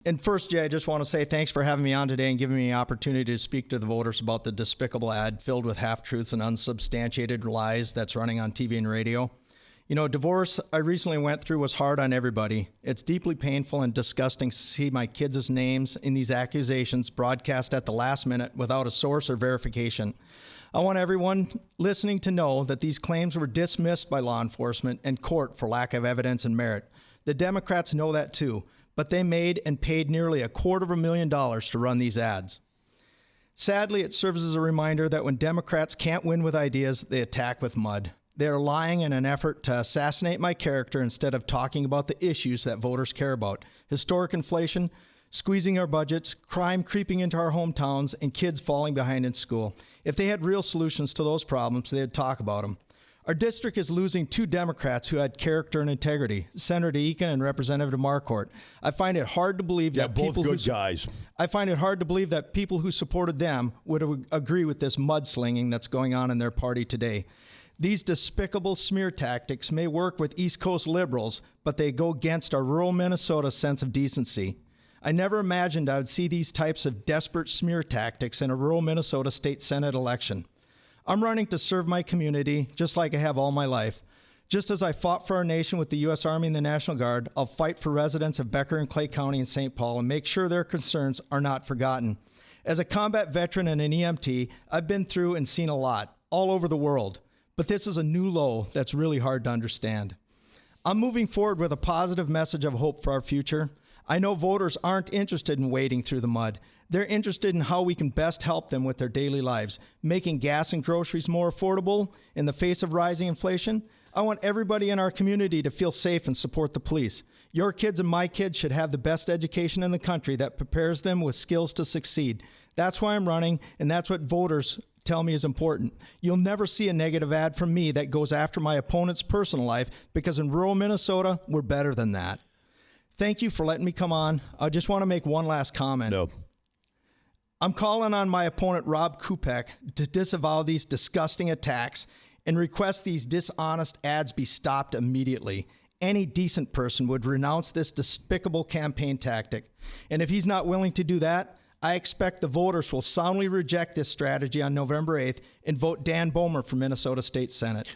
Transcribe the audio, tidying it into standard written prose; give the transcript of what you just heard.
And first, Jay, I just want to say thanks for having me on today and giving me the opportunity to speak to the voters about the despicable ad filled with half-truths and unsubstantiated lies that's running on TV and radio. You know, divorce I recently went through was hard on everybody. It's deeply painful and disgusting to see my kids' names in these accusations broadcast at the last minute without a source or verification. I want everyone listening to know that these claims were dismissed by law enforcement and court for lack of evidence and merit. The Democrats know that too, but they made and paid nearly $250,000 to run these ads. Sadly, it serves as a reminder that when Democrats can't win with ideas, they attack with mud. They are lying in an effort to assassinate my character instead of talking about the issues that voters care about. Historic inflation, squeezing our budgets, crime creeping into our hometowns, and kids falling behind in school. If they had real solutions to those problems, they'd talk about them. Our district is losing 2 Democrats who had character and integrity, Senator Eakin and Representative Marquardt. I find it hard to believe that both good guys. I find it hard to believe that people who supported them would agree with this mudslinging that's going on in their party today. These despicable smear tactics may work with East Coast liberals, but they go against our rural Minnesota sense of decency. I never imagined I would see these types of desperate smear tactics in a rural Minnesota state Senate election. I'm running to serve my community just like I have all my life. Just as I fought for our nation with the U.S. Army and the National Guard, I'll fight for residents of Becker and Clay County and St. Paul and make sure their concerns are not forgotten. As a combat veteran and an EMT, I've been through and seen a lot, all over the world. But this is a new low that's really hard to understand. I'm moving forward with a positive message of hope for our future. I know voters aren't interested in wading through the mud. They're interested in how we can best help them with their daily lives, making gas and groceries more affordable in the face of rising inflation. I want everybody in our community to feel safe and support the police. Your kids and my kids should have the best education in the country that prepares them with skills to succeed. That's why I'm running, and that's what voters tell me is important. You'll never see a negative ad from me that goes after my opponent's personal life, because in rural Minnesota, we're better than that. Thank you for letting me come on. I just want to make one last comment. No. I'm calling on my opponent, Rob Kupek, to disavow these disgusting attacks and request these dishonest ads be stopped immediately. Any decent person would renounce this despicable campaign tactic. And if he's not willing to do that, I expect the voters will soundly reject this strategy on November 8th and vote Dan Bohmer for Minnesota State Senate.